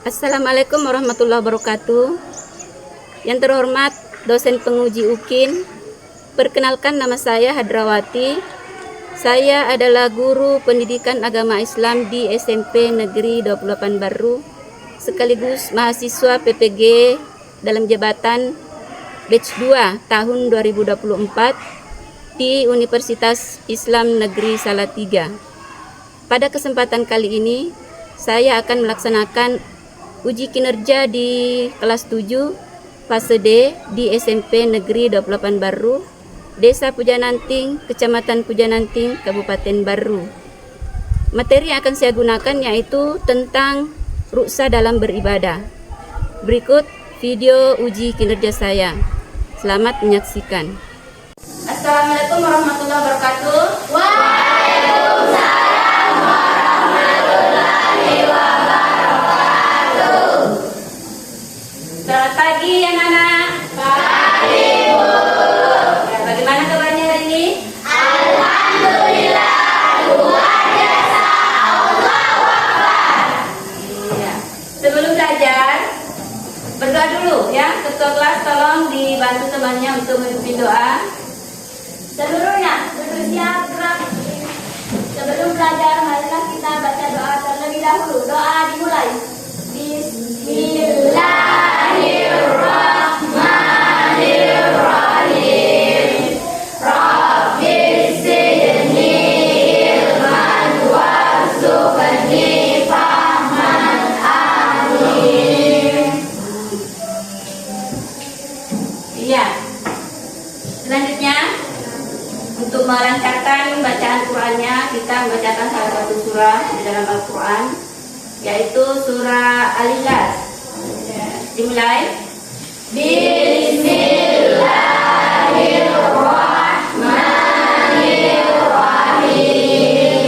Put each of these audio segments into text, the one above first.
Assalamualaikum warahmatullahi wabarakatuh. Yang terhormat dosen penguji UKIN, perkenalkan nama saya Hadrawati. Saya adalah guru pendidikan agama Islam di SMP Negeri 28 Baru, sekaligus mahasiswa PPG dalam jabatan batch 2 tahun 2024 di Universitas Islam Negeri Salatiga. Pada kesempatan kali ini, saya akan melaksanakan uji kinerja di kelas 7 fase D di SMP Negeri 28 Baru, Desa Pujananting, Kecamatan Pujananting, Kabupaten Baru. Materi yang akan saya gunakan yaitu tentang ruksa dalam beribadah. Berikut video uji kinerja saya. Selamat menyaksikan. Assalamualaikum warahmatullahi wabarakatuh. Waalaikumsalam warahmatullahi wabarakatuh. Selamat pagi anak-anak. Pagi, Bu. Ya, bagaimana kabarnya hari ini? Alhamdulillah, luar biasa. Allahu Akbar. Iya. Sebelum belajar, berdoa dulu ya. Ketua kelas tolong dibantu temannya untuk memimpin doa. Seluruhnya bersiap gerak. Sebelum belajar, marilah kita baca doa terlebih dahulu. Doa dimulai. Bismillahirrahmanirrahim. Rabbi zidni ilman warzuqni fahman. Amin. Iya. Selanjutnya, untuk melancarkan bacaan Qur'annya, kita membacakan salah satu surah di dalam Al-Quran, yaitu surah Al-Ikhlas. Dimulai. Bismillahirrahmanirrahim.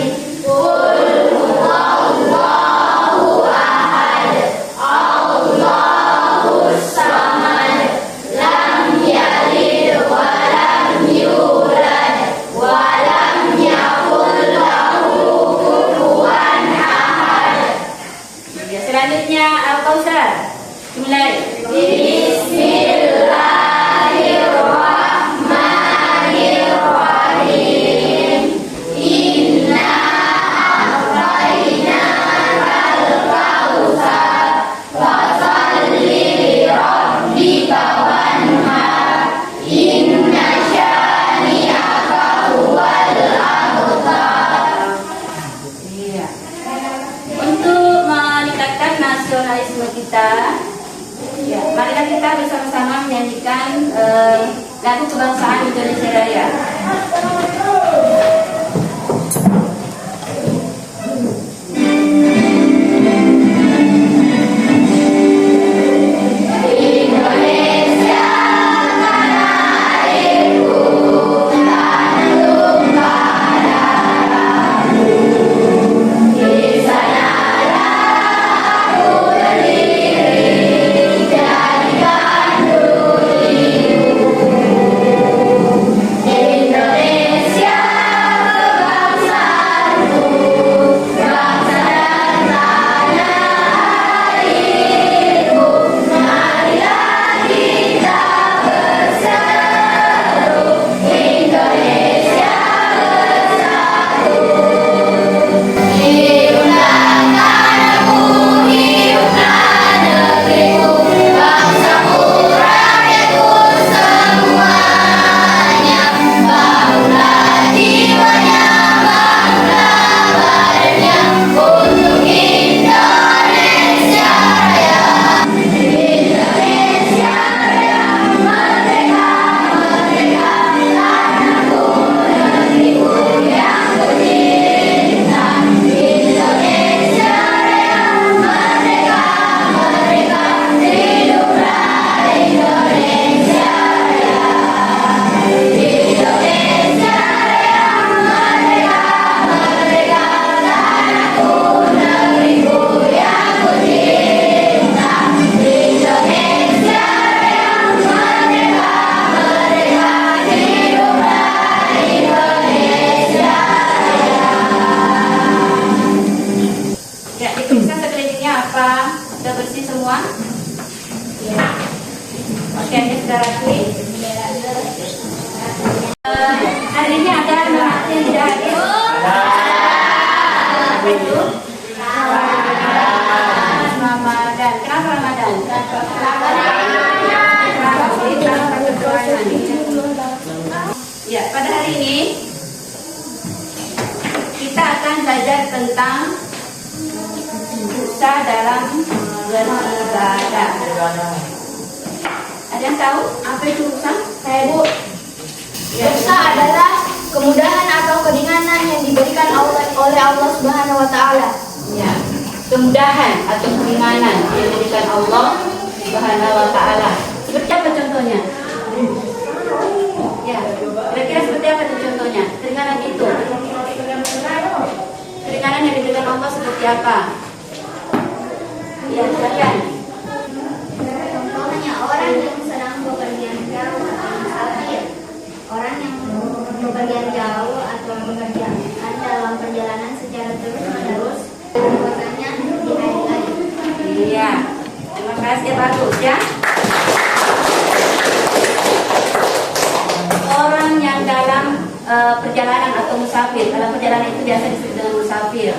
Qul huwallahu ahad. Allahus samad. Lam yalid wa lam yulad wa lam yakul lahu kufuwan ahad. Ya, selanjutnya Al-Kautsar. Dimulai. Bismillahirrahmanirrahim. Inna a'tainakal kautsar fasalli li rabbika wanhar. Inna syani'aka huwal abtar. Iya. Untuk meningkatkan nasionalisme kita, ya, marilah kita bersama-sama menyanyikan lagu kebangsaan Indonesia Raya. Indonesia tanah airku, tanah tumpah darahku. Di sanalah aku berdiri, jadikan diriku. pakaiannya sudah rapi. Hari ini ada anak yang tidak hadir. Apa itu? Ramadan. Kenapa Ramadan? Ya, pada hari ini kita akan belajar tentang dosa dalam beribadah. Ada yang tahu apa itu dosa? Saya Bu. Dosa adalah kemudahan atau keringanan yang diberikan oleh Allah Subhanahu wa taala. Ya, kemudahan atau keringanan yang diberikan Allah Subhanahu wa taala. Seperti apa contohnya? Ya, kira-kira seperti apa itu contohnya? Keringanan itu. Keringanan yang diberikan Allah seperti apa? Ya, silakan. Contohnya orang yang sedang bepergian jauh atau musafir. Orang yang bepergian jauh atau bepergian dalam perjalanan secara terus-menerus puasanya di hari-hari. Iya, terima kasih, bagus ya. Orang yang dalam perjalanan atau musafir, dalam perjalanan itu biasa disebut dengan musafir,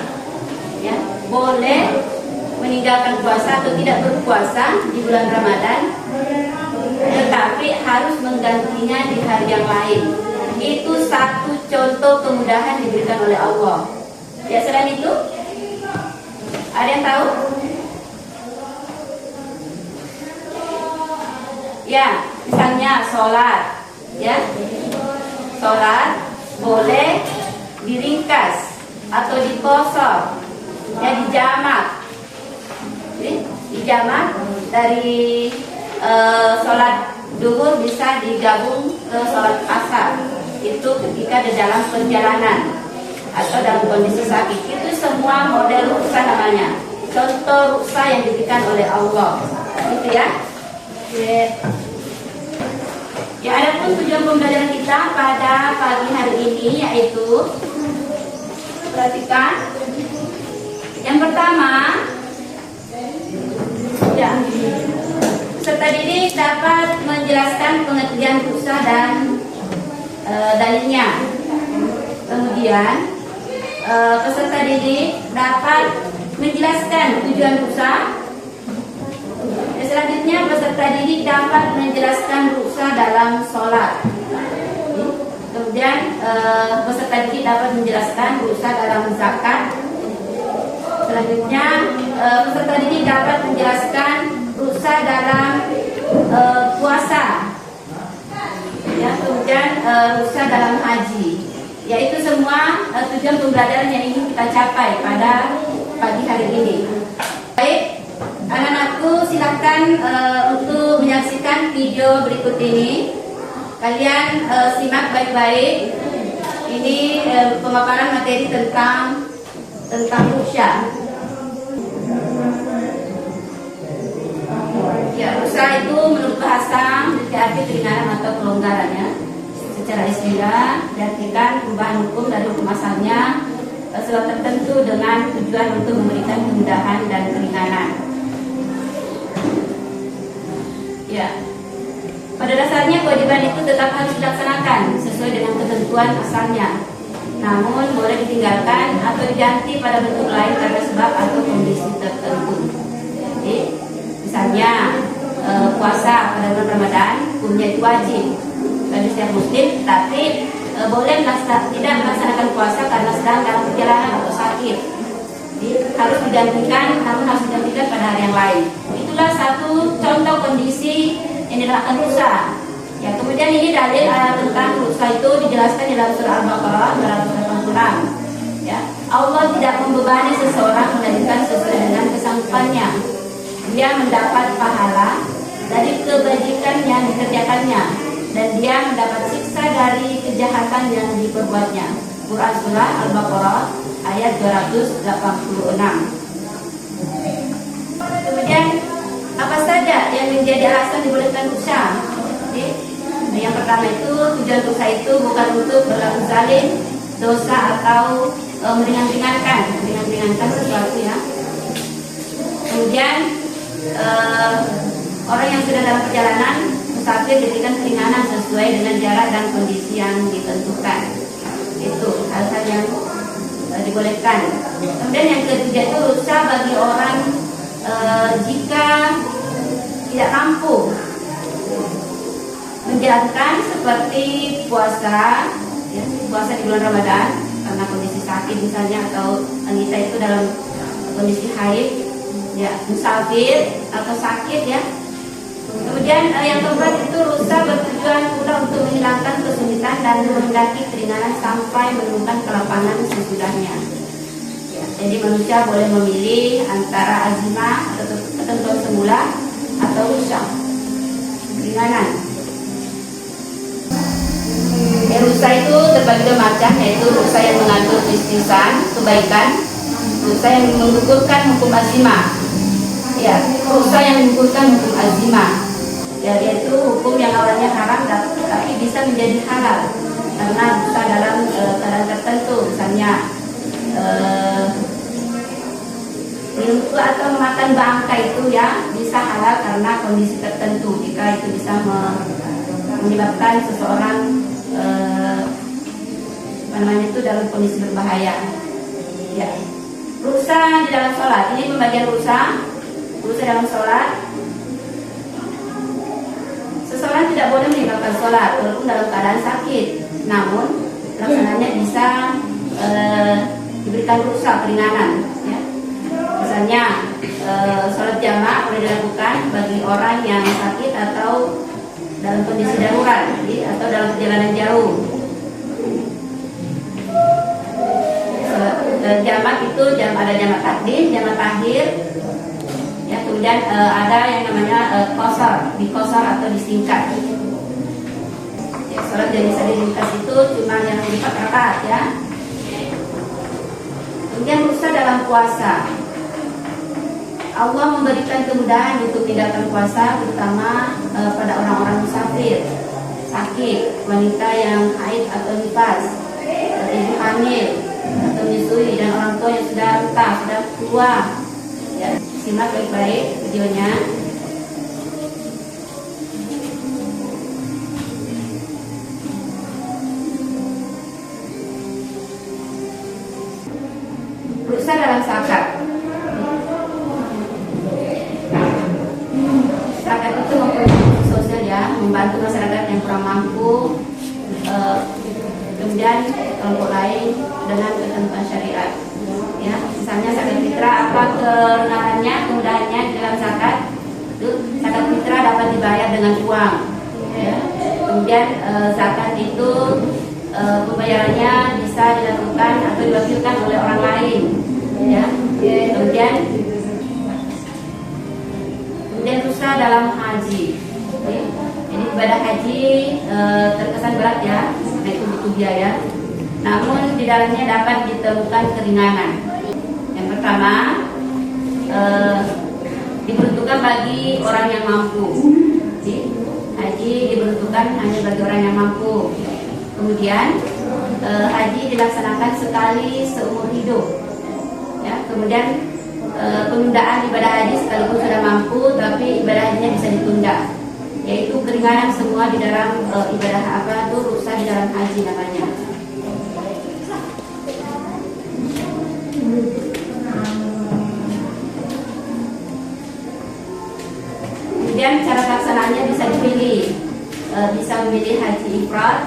ya, boleh meninggalkan puasa atau tidak berpuasa di bulan Ramadan, tetapi harus menggantinya di hari yang lain. Itu satu contoh kemudahan diberikan oleh Allah. Ya, selain itu, ada yang tahu? Ya, misalnya sholat, ya, sholat boleh diringkas atau dikosor, ya, dijamak. Dijamak dari sholat duhur bisa digabung ke sholat asar. Itu ketika di dalam perjalanan atau dalam kondisi sakit. Itu semua model ruksa namanya. Contoh ruksa yang diberikan oleh Allah. Gitu ya. Ya, ada pun tujuan pembelajaran kita pada pagi hari ini yaitu, perhatikan. Yang pertama, ya, peserta didik dapat menjelaskan pengertian ruksa dan dalilnya. Kemudian peserta didik dapat menjelaskan tujuan ruksa. Selanjutnya peserta didik dapat menjelaskan ruksa dalam sholat. Kemudian peserta didik dapat menjelaskan ruksa dalam zakat. Selanjutnya peserta didik dapat menjelaskan ruksa dalam puasa. Ya, kemudian ruksa dalam haji. Yaitu semua tujuan pembelajaran yang ingin kita capai pada pagi hari ini. Baik, anak-anakku silakan untuk menyaksikan video berikut ini. Kalian simak baik-baik. Ini pemaparan materi tentang ruksya. Ya, ruksya itu menurut bahasa memiliki arti keringanan atau kelonggarannya. Secara istilah diartikan perubahan hukum dari hukum asalnya sesuatu tertentu dengan tujuan untuk memberikan kemudahan dan keringanan. Ya, pada dasarnya kewajiban itu tetap harus dilaksanakan sesuai dengan ketentuan asalnya. Namun boleh ditinggalkan atau diganti pada bentuk lain karena sebab atau kondisi tertentu. Jadi, misalnya puasa pada bulan Ramadan hukumnya itu wajib bagi setiap muslim, tapi boleh tidak melaksanakan puasa karena sedang dalam perjalanan atau sakit. Jadi, harus digantikan, namun harus digantikan pada hari yang lain. Itulah satu contoh kondisi yang dilakukan ruksa. Ya, kemudian ini dalil tentang ruksa itu dijelaskan di dalam surah Al-Baqarah 286. Ya, Allah tidak membebani seseorang melainkan sesuai dengan kesanggupannya. Dia mendapat pahala dari kebajikan yang dikerjakannya, dan dia mendapat siksa dari kejahatan yang diperbuatnya. Quran surah Al-Baqarah ayat 286. Kemudian apa saja yang menjadi alasan dibolehkan ruksa? Yang pertama itu, tujuan ruksa itu bukan untuk berlaku zalim, dosa atau meringankan sesuatu, ya. Kemudian orang yang sedang dalam perjalanan musafir diberikan keringanan sesuai dengan jarak dan kondisi yang ditentukan. Itu hal-hal yang dibolehkan. Kemudian yang ketiga itu rukhsah bagi orang jika tidak mampu menjalankan seperti puasa, ya, puasa di bulan Ramadan karena kondisi sakit misalnya, atau wanita itu dalam kondisi haid, ya, musafir atau sakit, ya. Kemudian yang keempat itu rukhsah bertujuan pula untuk menghilangkan kesulitan dan menghendaki keringanan sampai menemukan kelapangan sesudahnya. Ya, jadi manusia boleh memilih antara azimah atau ketentuan semula atau rukhsah keringanan. Rukhsah itu terbagi dua macam, yaitu rukhsah yang mengatur istihsan, kebaikan, rukhsah yang menggugurkan hukum azimah. Ya, rukhsah yang menggugurkan hukum azimah, ya, yaitu hukum yang awalnya haram tapi bisa menjadi halal karena rukhsah dalam keadaan tertentu, misalnya minum atau makan bangka itu, ya, bisa halal karena kondisi tertentu jika itu bisa menyebabkan seseorang itu dalam kondisi berbahaya. Ya, rukhsah di dalam sholat, ini pembagian rukhsah dalam sholat. Seseorang tidak boleh meninggalkan sholat walaupun dalam keadaan sakit, namun pelaksananya bisa diberikan rukhsah keringanan, ya. Misalnya sholat jamaah boleh dilakukan bagi orang yang sakit atau dalam kondisi darurat, atau dalam perjalanan jauh. Jamak itu ada jamak takdim, jamak takhir, ya, kemudian ada yang namanya dikosor atau disingkat. Ya, sholat yang bisa diringkas itu cuma yang 4 rakaat, ya. Kemudian rukhsah dalam puasa. Allah memberikan kemudahan untuk meninggalkan puasa, terutama pada orang-orang musafir, sakit, wanita yang haid atau nifas, ibu hamil atau menyusui, dan orang tua yang sudah renta, sudah tua. Ya, simak baik-baik videonya. Rukhsah dalam zakat. Zakat itu mempunyai fungsi sosial, ya, membantu masyarakat yang kurang mampu, kemudian kelompok lain dengan ketentuan syariat. Ya, misalnya zakat fitrah, apa kemudahannya di dalam zakat? Zakat fitrah dapat dibayar dengan uang. Ya. Kemudian zakat itu pembayarannya bisa dilakukan atau diwakilkan oleh orang lain. Ya. Kemudian rukhsah dalam haji. Jadi ibadah haji terkesan berat, ya, itu butuh biaya. Namun di dalamnya dapat ditemukan keringanan. Yang pertama, diperuntukkan bagi orang yang mampu. Jadi, haji diperuntukkan hanya bagi orang yang mampu. Kemudian haji dilaksanakan sekali seumur hidup. Ya, kemudian penundaan ibadah haji sekalipun sudah mampu, tapi ibadah hajinya bisa ditunda. Yaitu keringanan semua di dalam ibadah apa itu rukhsah di dalam haji namanya. Kemudian cara pelaksanaannya bisa dipilih, bisa memilih haji ifrad,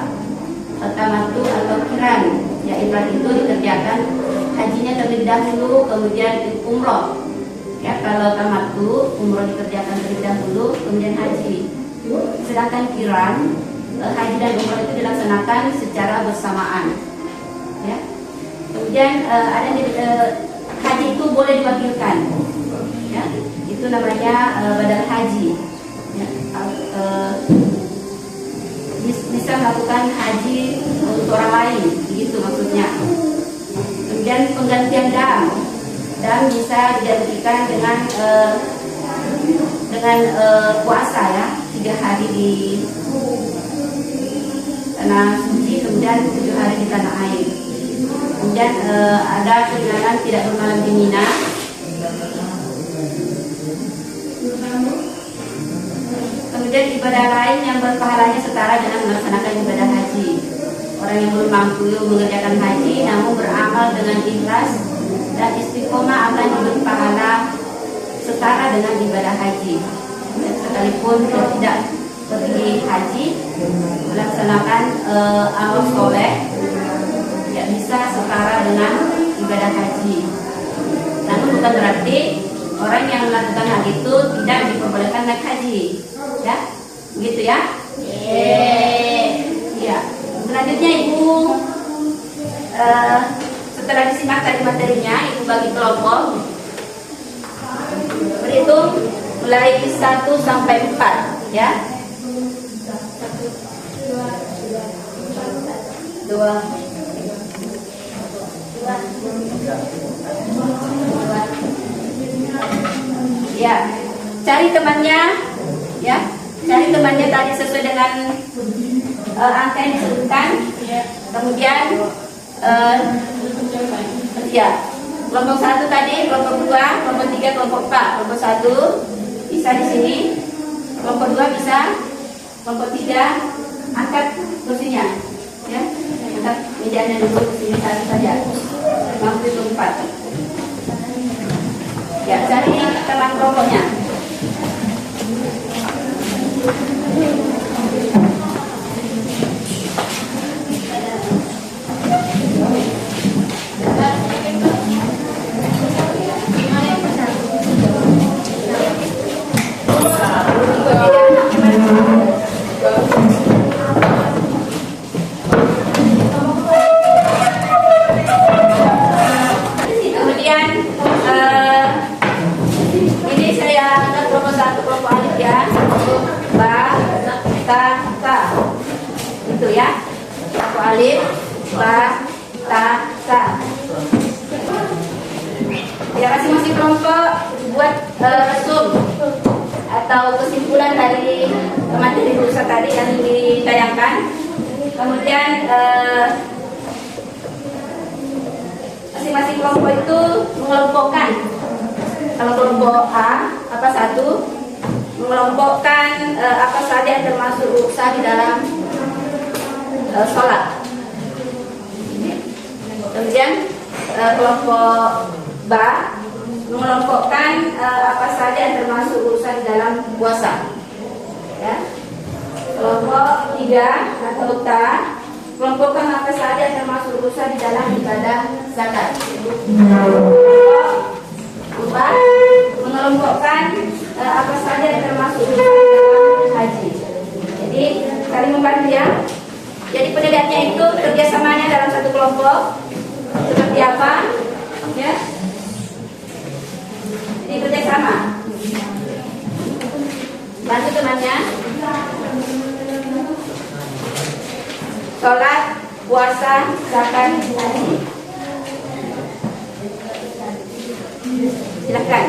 tamattu atau qiran. Ya, ifrad itu dikerjakan hajinya terlebih dahulu, kemudian umroh. Ya, kalau tamattu umroh dikerjakan terlebih dahulu, kemudian haji. Sedangkan qiran, haji dan umroh itu dilaksanakan secara bersamaan. Ya. Kemudian ada haji itu boleh diwakilkan. Ya, itu namanya badal haji. Ya, bisa melakukan haji untuk orang lain, begitu maksudnya. Kemudian penggantian dam bisa digantikan dengan puasa, ya, 3 hari di tanah suci, kemudian 7 hari di tanah air. Kemudian ada keringanan tidak bermalam di Mina. Kemudian ibadah lain yang berpahalanya setara dengan melaksanakan ibadah haji. Orang yang belum mampu mengerjakan haji namun beramal dengan ikhlas dan istiqomah akan diberi pahala setara dengan ibadah haji. Dan sekalipun dia tidak pergi haji, melaksanakan amal soleh tidak bisa setara dengan ibadah haji. Namun bukan berarti orang yang melakukan hal itu tidak diperbolehkan naik haji, ya, begitu ya? Ya. Selanjutnya Ibu, setelah disimak tadi materinya, Ibu bagi kelompok, berhitung mulai 1 sampai 4, ya. 2. Ya, cari temannya, ya, cari temannya tadi sesuai dengan angka yang disebutkan. Kemudian, ya, kelompok 1 tadi, kelompok 2, kelompok 3, kelompok 4. Kelompok 1 bisa di sini, kelompok 2 bisa, kelompok 3 angkat kursinya, ya, angkat mejanya dulu ke sini satu saja. Mampu itu 4. Ya, cari teman kelompoknya. Alif, ba, ta, sa. Ya, masing-masing kelompok buat sum atau kesimpulan dari materi rusak tadi yang ditayangkan. Kemudian masing-masing kelompok itu mengelompokkan. Kalau kelompok A, apa 1, mengelompokkan apa saja yang termasuk rusak di dalam sholat. Kemudian kelompok B mengelompokkan apa saja yang termasuk urusan di dalam puasa. Ya. Kelompok 3 atau ta kelompokkan apa saja yang termasuk urusan di dalam ibadah zakat. Kelompok 4 mengelompokkan apa saja yang termasuk urusan di dalam haji. Jadi saling membantu ya. Jadi penilaiannya itu kerjasamanya dalam satu kelompok seperti apa, ya? Ini kerjasama. Bantu temannya. Sholat, puasa, zakat, haji. Silakan.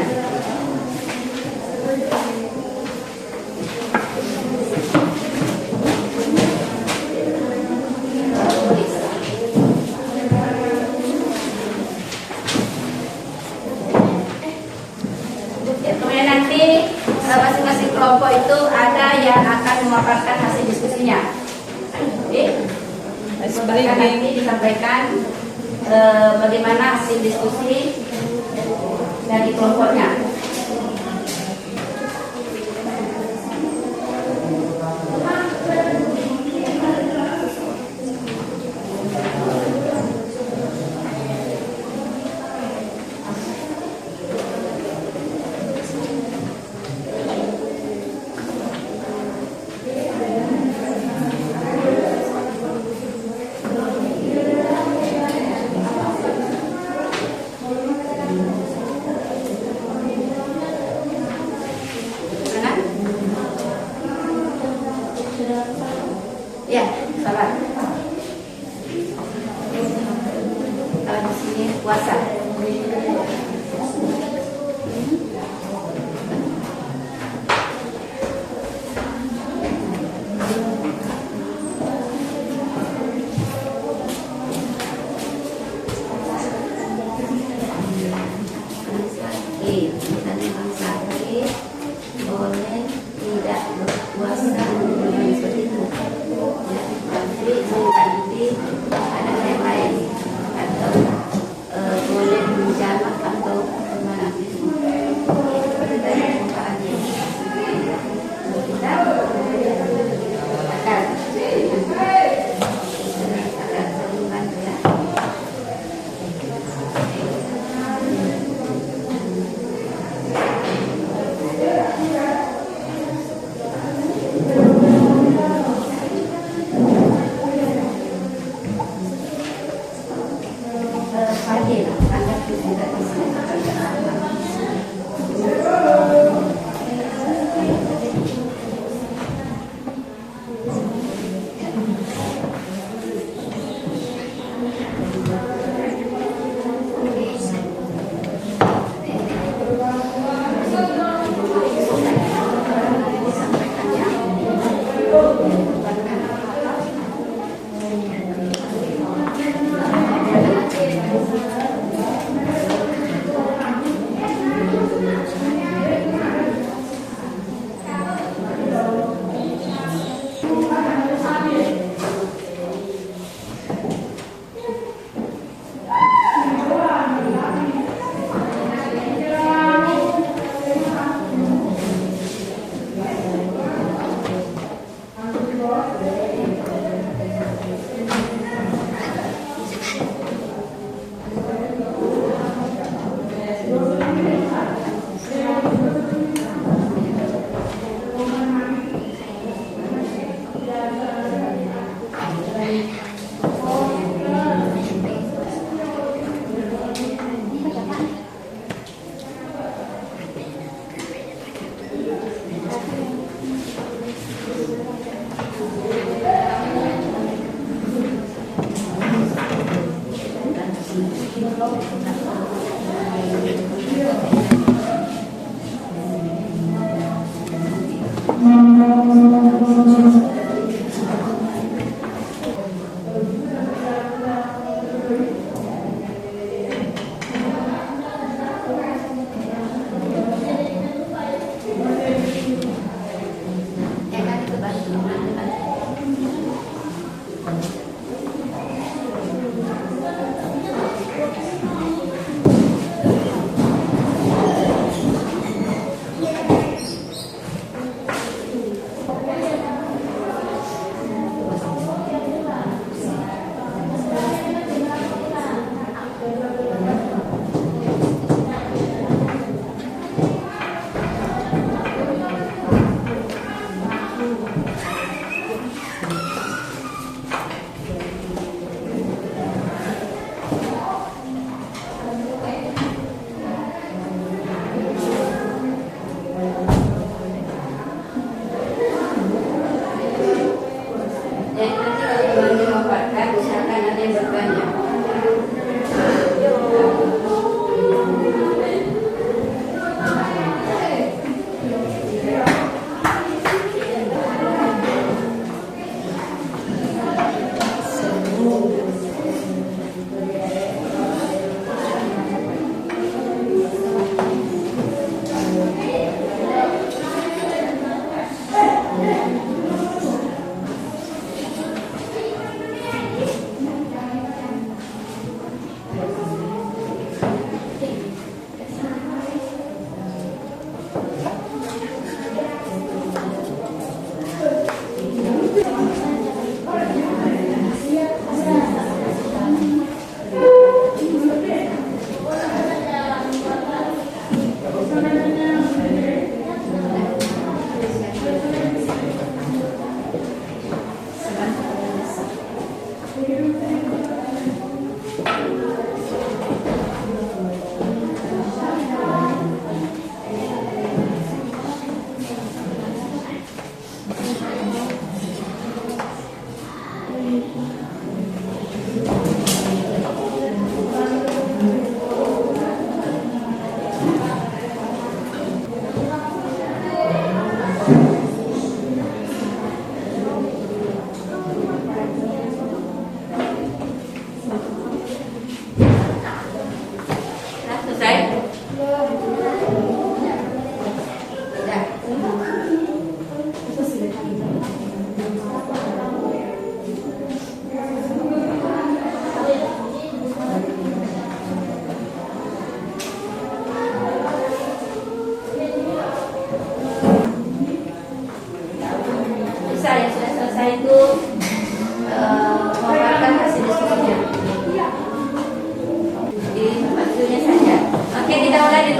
Masing-masing kelompok itu ada yang akan memaparkan hasil diskusinya. Nanti disampaikan bagaimana hasil diskusi dari kelompoknya. Ya, salah. Kalau di sini puasa. Boleh tidak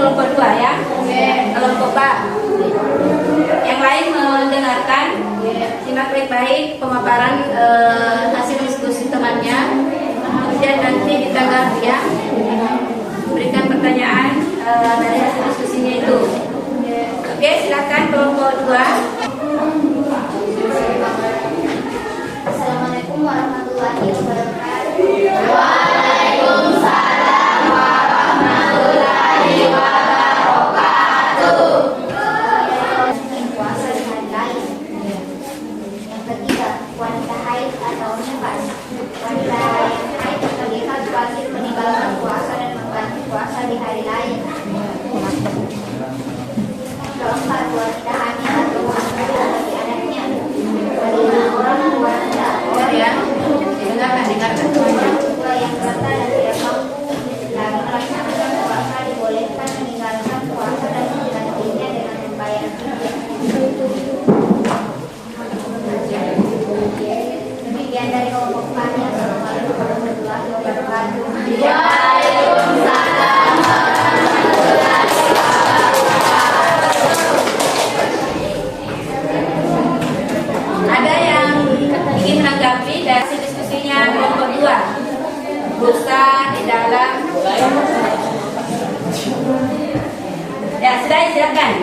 kelompok 2 ya. Kelompok A. Yang lain mendengarkan, simak baik-baik pemaparan hasil diskusi temannya. Kemudian nanti ditanggapi ya. Berikan pertanyaan dari hasil diskusinya itu. Oke, silakan kelompok 2. Assalamualaikum warahmatullahi wabarakatuh. Waalaikumsalam warahmatullahi wabarakatuh. Puasa di hari lain. Yang ketiga, wanita haid atau nifas. Wanita haid terlihat wajib meninggalkan puasa dan mengganti puasa di hari lain. Keempat, wanita hamil atau hamil bagi anaknya. Kelima, orang tua anda. Ya, dengarkan semuanya. Tua yang serta dan tidak mampu lagi melaksanakan puasa dibolehkan meninggalkan puasa dan menggantinya dengan membayar fidyah. Demikian dari kelompok kami. Assalamualaikum warahmatullahi wabarakatuh. Waalaikumsalam warahmatullahi Ada yang ingin menanggapi dari diskusinya kelompok 2? Dosa di dalam. Ya, sudah silakan.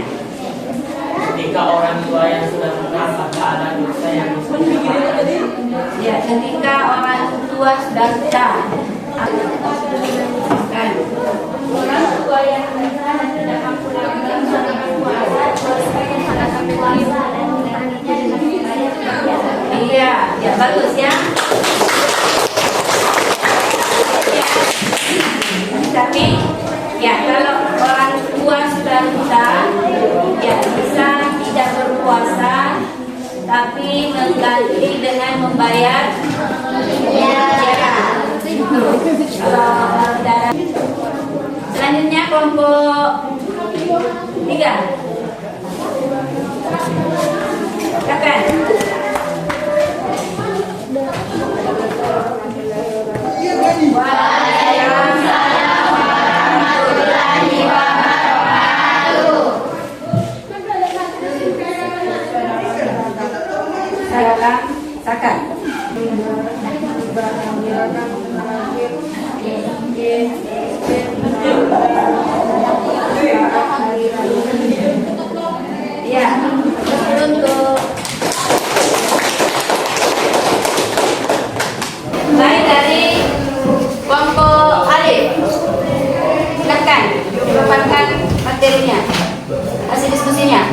Ketika orang tua yang sudah merasa ada dosa yang Ya, ketika orang tua sudah Orang tua yang tidak mampu lagi melaksanakan puasa, kewajibannya melaksanakan puasa dan menjalaninya dengan membayar kegiatan. Iya, ya bagus ya. Tapi ya kalau orang tua sudah lusa, ya bisa tidak berpuasa, tapi mengganti dengan membayar Selanjutnya kelompok 3. Silakan. Silakan. Ya, untuk baik dari kelompok alif, silakan paparkan materinya, hasil diskusinya.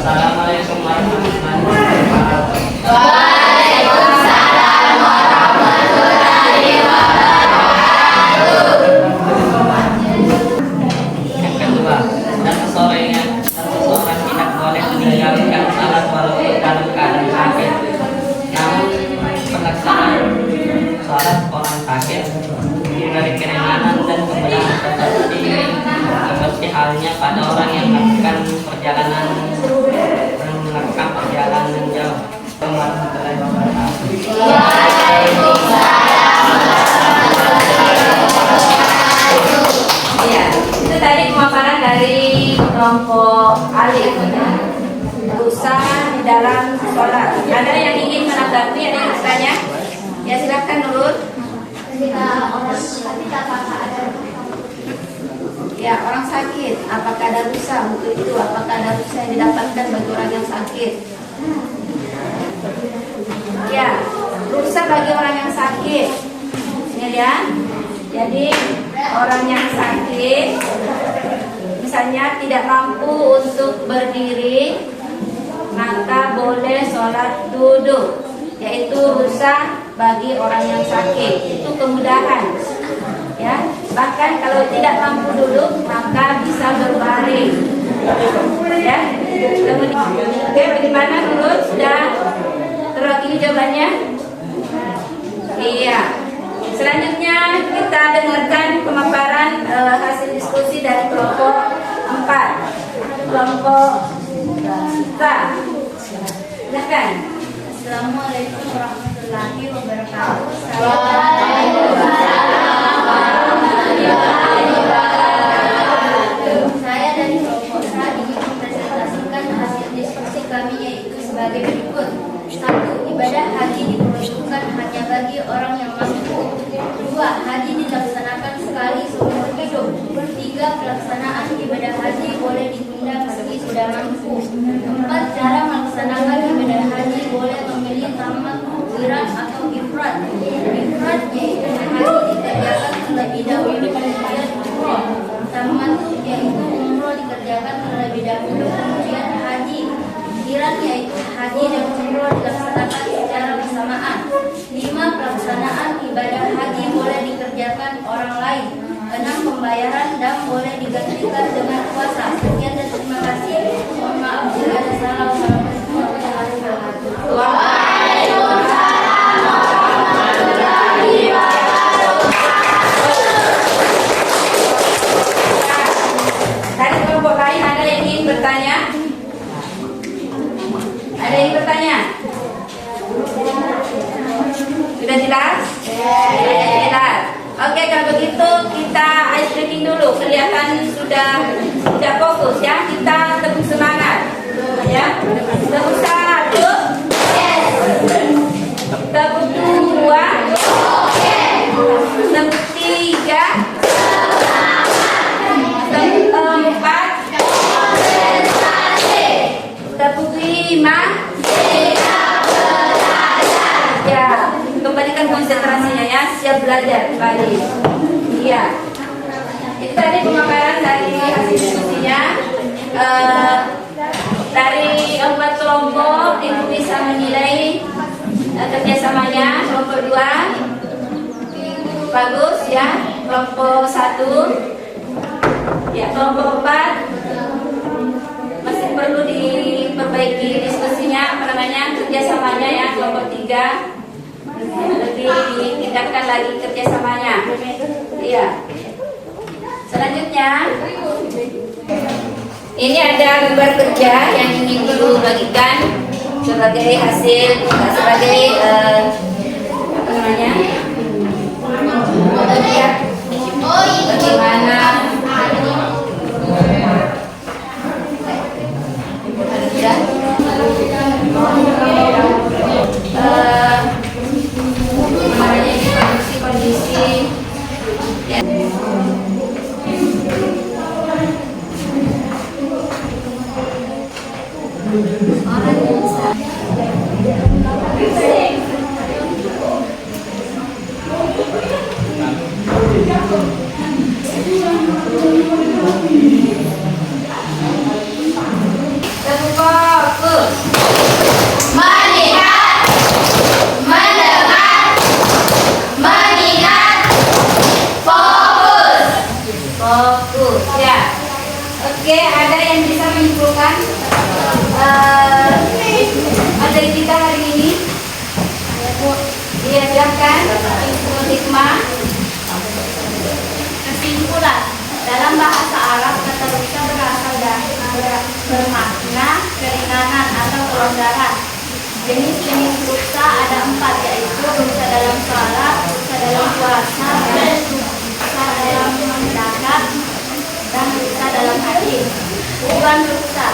Assalamualaikum warahmatullahi wabarakatuh. Waalaikumsalam warahmatullahi wabarakatuh. Yang kedua, dan seseorang tidak boleh meninggalkan salat walaupun dalam keadaan sakit. Namun pelaksanaan salat orang sakit diberi keringanan dan kemudahan seperti halnya pada orang yang melakukan perjalanan jauh. Warahmatullahi wabarakatuh. Iya, itu tadi pemaparan dari kelompok alif. Berusaha di dalam sholat. Ada yang ingin menanggapi? Ada yang bertanya? Ya silakan Nurul. Ketika orang sakit apakah ada Ya, orang sakit, apakah ada rusa untuk itu? Apakah ada rusa yang didapatkan bagi orang yang sakit? Ya, rusa bagi orang yang sakit. Ini ya. Jadi orang yang sakit, misalnya tidak mampu untuk berdiri, maka boleh sholat duduk. Yaitu rusa bagi orang yang sakit. Itu kemudahan. Ya, bahkan kalau tidak mampu duduk maka bisa berbaring. Ya, oke, bagaimana Nurul? Sudah terwakili jawabannya? Iya. Selanjutnya kita dengarkan pemaparan hasil diskusi dari kelompok 4. Kelompok K. Silakan. Assalamualaikum warahmatullahi wabarakatuh. Saya dari kelompok A ingin mempresentasikan hasil diskusi kami yaitu sebagai berikut. 1. Ibadah haji diperuntukkan hanya bagi orang yang mampu. 2. Haji dilaksanakan sekali seumur hidup. 3. Pelaksanaan ibadah haji boleh ditunda meski sudah mampu. 4. Cara melaksanakan ibadah haji boleh memilih tamat, qiran atau ifrad. Ifrad yaitu haji dikerjakan terlebih dahulu kemudian umroh. Tamattu yaitu umroh dikerjakan terlebih dahulu kemudian haji. Qiran yaitu haji dan umroh dilaksanakan secara bersamaan. 5. Pelaksanaan ibadah haji boleh dikerjakan orang lain. 6. Pembayaran dam boleh digantikan dengan puasa. Sekian dan terima kasih. Mohon maaf jika ada salah. Wassalamualaikum warahmatullahi wabarakatuh. Dari kelompok lain ada yang ingin bertanya? Ada yang bertanya? Sudah jelas? Sudah jelas. Oke, kalau begitu kita ice breaking dulu. Kelihatan sudah tidak fokus ya. Kita tepuk semangat. Ya. Tepuk 1. Tepuk 2. Tepuk 3. Tepuk 4. Tepuk lima. Ya, kembalikan konsentrasinya ya, siap belajar kembali. Iya. Itu tadi pemaparan dari hasil diskusinya. Dari 4 kelompok Ibu bisa menilai kerjasamanya. Kelompok 2 bagus ya, kelompok 1 ya, kelompok 4 masih perlu diperbaiki diskusinya, kerjasamanya ya. Kelompok 3 lebih ditingkatkan lagi kerjasamanya. Iya. Selanjutnya ini ada gambar kerja yang ingin Ibu bagikan sebagai hasil, sebagai apa namanya? Bagaimana kondisi ya. Fokus. Melihat, mendengar, mengingat, fokus. Fokus ya. Oke, ada yang bisa menyimpulkan materi kita hari ini? Iya, silakan. Hikmah. Kesimpulan, dalam bahasa Arab kata rusa berasal dari bermakna keringanan atau kelonggaran. Jenis-jenis rusa ada 4, yaitu rusa dalam sholat, rusa dalam puasa, rusa dalam mendadak, dan rusa dalam haji. Tujuan rusa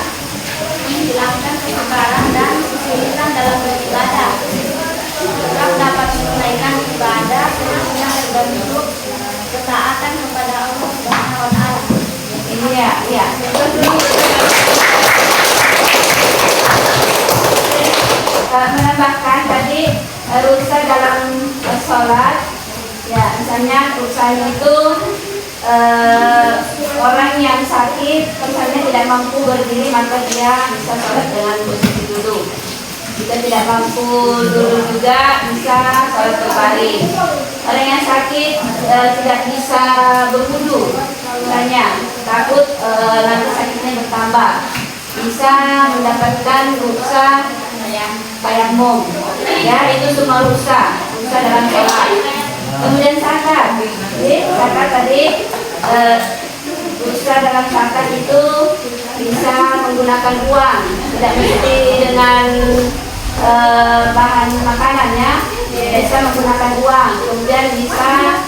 menghilangkan kesukaran dan kesulitan dalam beribadah. Tetap dapat menunaikan ibadah khususnya berbentuk ketaatan kepada Allah Subhanahu wa Ta'ala. Iya, iya. Menambahkan tadi rusa dalam sholat, ya misalnya rusanya itu orang yang sakit, misalnya tidak mampu berdiri, maka dia bisa sholat dengan posisi duduk. Jika tidak mampu duduk juga bisa sholat berbaring. Orang yang sakit tidak bisa berwudu, misalnya takut nanti sakitnya bertambah, bisa mendapatkan rusa tayamum. Ya, itu semua rusa dalam sholat. Kemudian zakat. Zakat tadi rusa dalam zakat itu bisa menggunakan uang, tidak mesti dengan bahan makanannya, bisa menggunakan uang. Kemudian bisa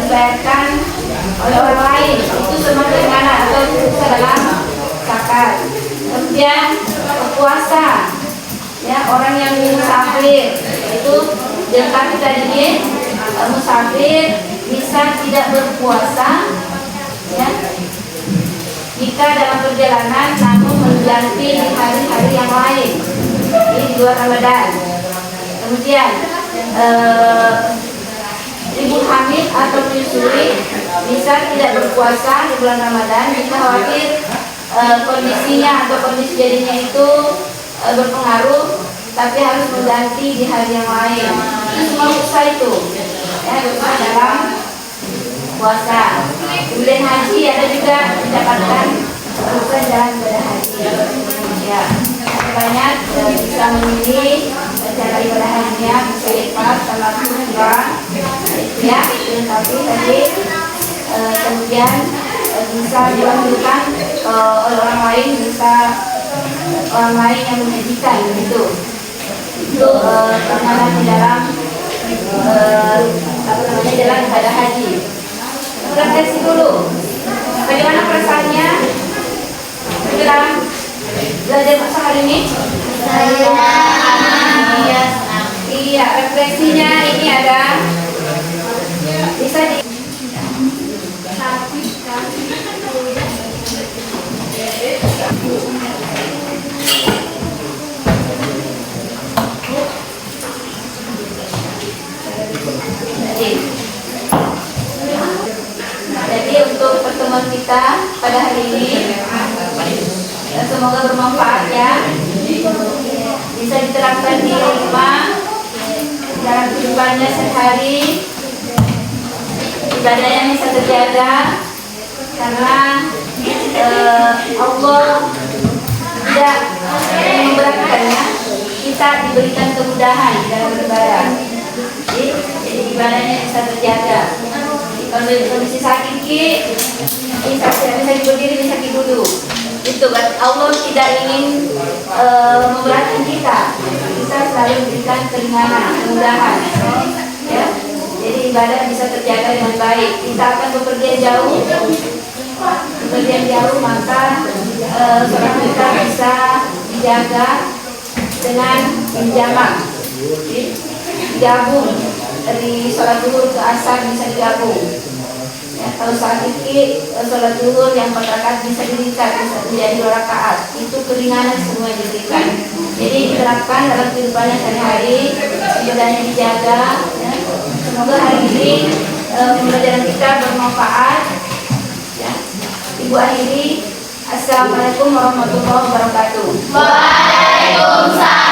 dibayarkan oleh orang lain. Itu semua keringanan atau rusa dalam zakat. Kemudian puasa, ya, orang yang musafir itu dilengkapi tadi musafir bisa tidak berpuasa, ya, jika dalam perjalanan namun mengganti hari-hari yang lain di luar Ramadan. Kemudian ibu hamil atau menyusui bisa tidak berpuasa di bulan Ramadan jika khawatir kondisinya atau kondisi jadinya itu berpengaruh, tapi harus mengganti di hari yang lain. Itu semua rusa itu, ya, rusa dalam puasa. Kemudian haji ada juga mendapatkan rusa dalam ibadah haji. Ya, banyak bisa memilih cara ibadah hajinya, bisa ikhlas sama kurang, ya, tapi tadi kemudian bisa dilakukan oleh orang lain, bisa orang lain yang menyajikan begitu. Itu terkadang di dalam dalam ibadah haji. Refleksi dulu, bagaimana perasaannya dalam belajar masa hari ini? Iya, refleksinya ini ada bisa di semoga bermanfaat ya. Bisa diterapkan di rumah dalam kehidupannya sehari. Ibadahnya bisa terjaga karena Allah tidak memberatkannya, kita diberikan kemudahan dalam beribadah. Jadi ibadahnya bisa terjaga. Kalau kondisi sakit bisa berdiri, bisa duduk. Itu Allah tidak ingin memberatkan kita. Kita selalu memberikan keringanan, kemudahan. Ya. Jadi ibadah bisa terjaga dengan baik. Kita akan bepergian jauh, maka sholat kita bisa dijaga dengan menjamak, digabung dari sholat zuhur ke asar bisa digabung. Ya, kalau sakit sholat zuhur yang 4 rakaat bisa diringkas, bisa menjadi 2 rakaat. Itu keringanan semua diberikan. Jadi diterapkan dalam kehidupannya sehari-hari, ibadahnya dijaga. Ya. Semoga hari ini pembelajaran kita bermanfaat. Ya. Ibu akhiri, assalamualaikum warahmatullahi wabarakatuh. Waalaikumsalam.